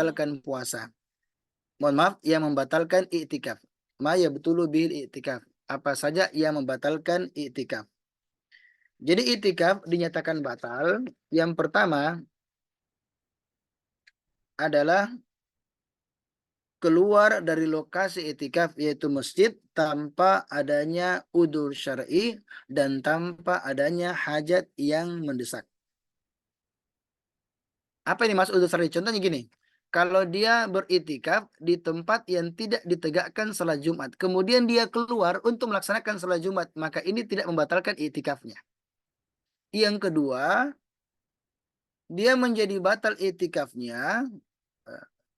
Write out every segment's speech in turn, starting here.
membatalkan puasa. Mohon maaf, yang membatalkan i'tikaf. Ma yabtulu bil i'tikaf. Apa saja yang membatalkan i'tikaf. Jadi i'tikaf dinyatakan batal. Yang pertama adalah keluar dari lokasi i'tikaf yaitu masjid tanpa adanya udzur syar'i dan tanpa adanya hajat yang mendesak. Apa ini mas udzur syar'i? Contohnya gini. Kalau dia beriktikaf di tempat yang tidak ditegakkan salat Jumat, kemudian dia keluar untuk melaksanakan salat Jumat, maka ini tidak membatalkan iktikafnya. Yang kedua, dia menjadi batal iktikafnya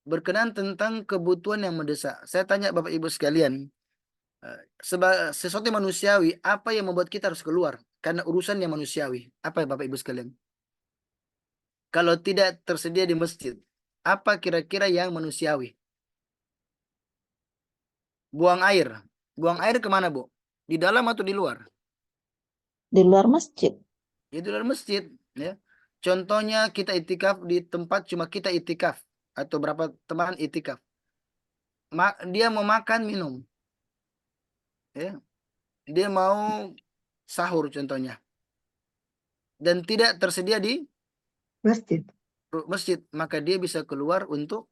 berkenaan tentang kebutuhan yang mendesak. Saya tanya Bapak Ibu sekalian, sesuatu yang manusiawi, apa yang membuat kita harus keluar? Karena urusan yang manusiawi. Apa ya Bapak Ibu sekalian? Kalau tidak tersedia di masjid, apa kira-kira yang manusiawi? Buang air. Buang air kemana, Bu? Di dalam atau di luar? Di luar masjid. Ya, di luar masjid. Ya. Contohnya kita itikaf di tempat cuma kita itikaf. Atau berapa teman itikaf. Dia mau makan, minum. Ya. Dia mau sahur contohnya. Dan tidak tersedia di Masjid. masjid. Maka dia bisa keluar untuk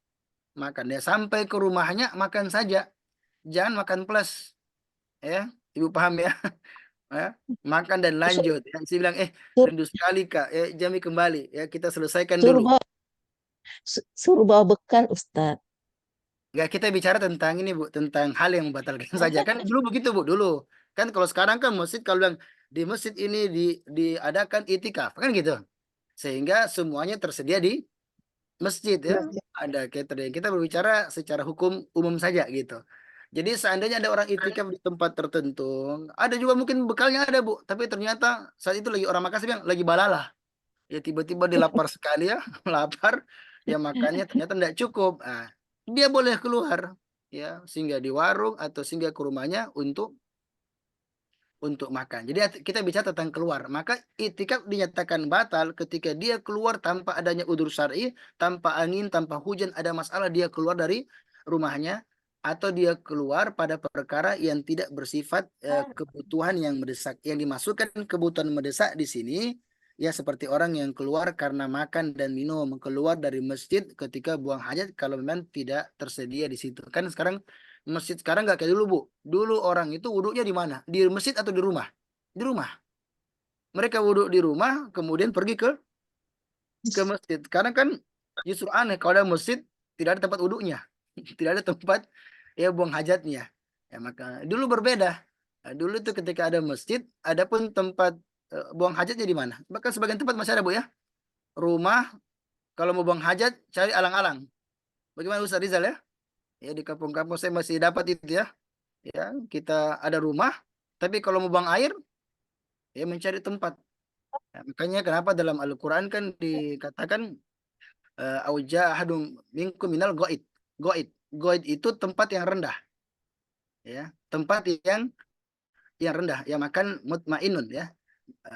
makan. Ya, sampai ke rumahnya makan saja. Jangan makan plus. Ya, Ibu paham ya? Ya, makan dan lanjut. Ya, saya bilang, Sur- rindu sekali Kak. Jami kembali. Ya, kita selesaikan Suruh dulu. bawa, suruh bawa bekal, Ustadz. Nggak, kita bicara tentang ini Bu, tentang hal yang membatalkan saja. Kan dulu begitu Bu, dulu. Kan kalau sekarang kan masjid, kalau bilang di masjid ini diadakan itikaf, kan gitu. Sehingga semuanya tersedia di masjid ya. Masjid. Ada catering. Kita berbicara secara hukum umum saja gitu. Jadi seandainya ada orang itikaf di tempat tertentu, ada juga mungkin bekalnya ada Bu, tapi ternyata saat itu lagi orang makan saya bilang lagi balalah. Ya tiba-tiba dia lapar sekali ya, lapar, ya makannya ternyata tidak cukup. Nah, dia boleh keluar ya, singgah di warung atau singgah ke rumahnya untuk makan. Jadi kita bicara tentang keluar. Maka itikaf dinyatakan batal ketika dia keluar tanpa adanya udzur syar'i, tanpa angin, tanpa hujan, ada masalah dia keluar dari rumahnya atau dia keluar pada perkara yang tidak bersifat kebutuhan yang mendesak. Yang dimasukkan kebutuhan mendesak di sini ya seperti orang yang keluar karena makan dan minum, keluar dari masjid ketika buang hajat kalau memang tidak tersedia di situ. Kan sekarang masjid sekarang nggak kayak dulu, Bu. Dulu orang itu wudhunya di mana? Di masjid atau di rumah? Di rumah. Mereka wudhu di rumah, kemudian pergi ke masjid. Karena kan justru aneh kalau ada masjid tidak ada tempat wudhunya, tidak ada tempat ya buang hajatnya. Ya maka dulu berbeda. Nah, dulu itu ketika ada masjid, ada pun tempat buang hajatnya di mana? Bahkan sebagian tempat masih ada, Bu ya. Rumah kalau mau buang hajat cari alang-alang. Bagaimana Ustaz Rizal ya? Ya di kampung-kampung saya masih dapat itu ya. Ya, kita ada rumah, tapi kalau mau buang air, ya mencari tempat. Ya, makanya kenapa dalam Al-Quran kan dikatakan auja ahadum minkum minal goid. Goid. Goid itu tempat yang rendah. Ya, tempat yang rendah. Ya makan mutmainun ya.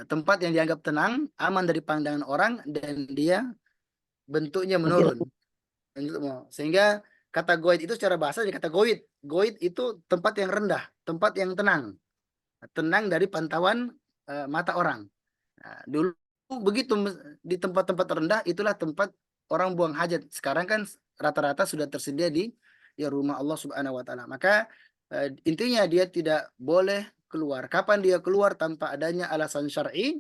Tempat yang dianggap tenang, aman dari pandangan orang dan dia bentuknya menurun. Sehingga kata goid itu secara bahasa jadi kata goid. Goid itu tempat yang rendah, tempat yang tenang. Tenang dari pantauan mata orang. Nah, dulu begitu di tempat-tempat rendah itulah tempat orang buang hajat. Sekarang kan rata-rata sudah tersedia di ya rumah Allah Subhanahu wa taala. Maka intinya dia tidak boleh keluar. Kapan dia keluar tanpa adanya alasan syar'i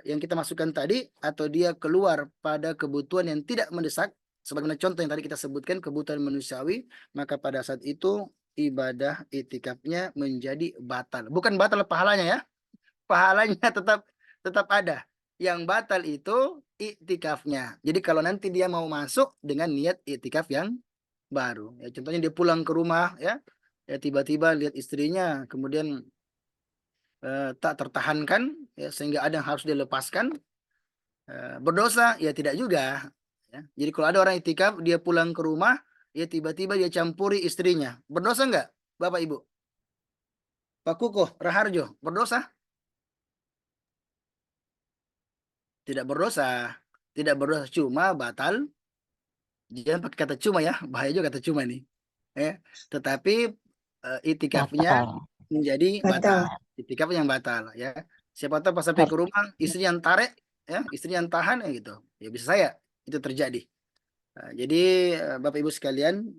yang kita masukkan tadi atau dia keluar pada kebutuhan yang tidak mendesak sebagaimana contoh yang tadi kita sebutkan kebutuhan manusiawi, maka pada saat itu ibadah itikafnya menjadi batal. Bukan batal pahalanya ya. Pahalanya tetap tetap ada. Yang batal itu iktikafnya. Jadi kalau nanti dia mau masuk dengan niat iktikaf yang baru. Ya, contohnya dia pulang ke rumah ya, ya tiba-tiba lihat istrinya, kemudian tak tertahankan, ya, sehingga ada yang harus dilepaskan. Berdosa? Ya tidak juga. Ya. Jadi kalau ada orang iktikaf, dia pulang ke rumah, ya tiba-tiba dia campuri istrinya. Berdosa nggak, Bapak Ibu? Pak Kukuh, Raharjo, berdosa? Tidak berdosa. Tidak berdosa, cuma batal Jangan pakai kata cuma ya, bahaya juga kata cuma nih. Ya, tetapi itikafnya Batal. menjadi batal. Batal. Itikaf yang batal ya. Siapa tahu pas sampai ke rumah istri yang tarik ya, istri yang tahan ya gitu. Ya bisa saya itu terjadi. Nah, jadi Bapak Ibu sekalian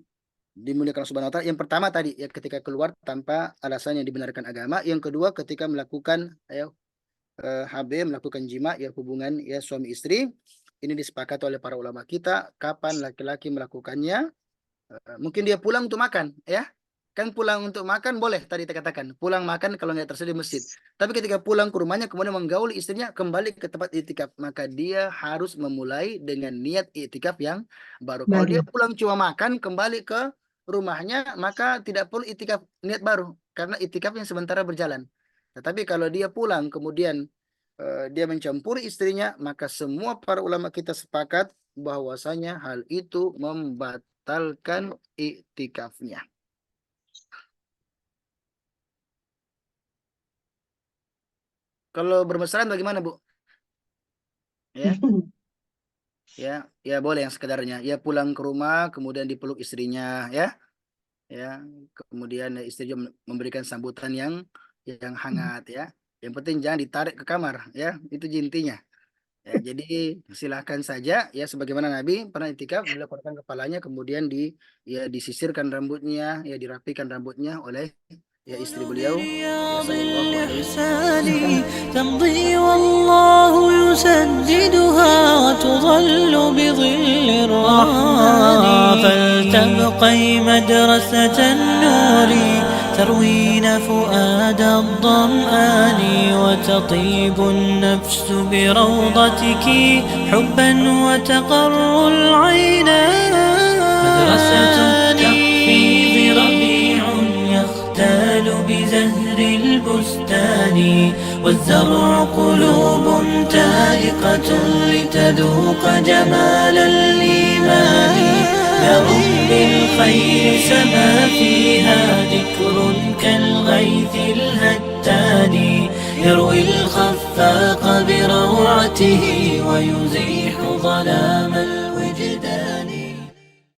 dimuliakan Allah Subhanahu wa taala. Yang pertama tadi ya ketika keluar tanpa alasan yang dibenarkan agama. Yang kedua ketika melakukan ya, HB melakukan jima ya hubungan ya suami istri. Ini disepakati oleh para ulama kita kapan laki-laki melakukannya. Mungkin dia pulang untuk makan ya. Kan pulang untuk makan boleh tadi kita katakan. Pulang makan kalau nggak tersedia di masjid. Tapi ketika pulang ke rumahnya kemudian menggauli istrinya kembali ke tempat itikaf. Maka dia harus memulai dengan niat itikaf yang baru. Kalau dia pulang cuma makan kembali ke rumahnya maka tidak perlu itikaf niat baru. Karena itikaf yang sementara berjalan. Tetapi kalau dia pulang kemudian dia mencampuri istrinya maka semua para ulama kita sepakat bahwasanya hal itu membatalkan iktikafnya. Kalau bermesraan bagaimana, Bu? Ya, ya boleh yang sekedarnya. Ya pulang ke rumah, kemudian dipeluk istrinya, ya, kemudian istri juga memberikan sambutan yang hangat, ya. Yang penting jangan ditarik ke kamar, ya, itu intinya. Ya, jadi silahkan saja ya sebagaimana Nabi pernah itikaf beliau potong kepalanya kemudian ya disisirkan rambutnya ya dirapikan rambutnya oleh ya istri beliau ya sallallahu alaihi wasallam. تمضي والله يسددها وتظل بظل الرحمن فلتبقي مدرسة النور تروين فؤاد الظمآن وتطيب النفس بروضتك حبا وتقر العينان مدرسة التحفيظ ربيع يختال بزهر البستان والزرع قلوب تائقة لتذوق جمال الإيمان لرب الخير سما فيها ذكر كالغيث الهتان يروي الخفاق بروعته ويزيح ظلام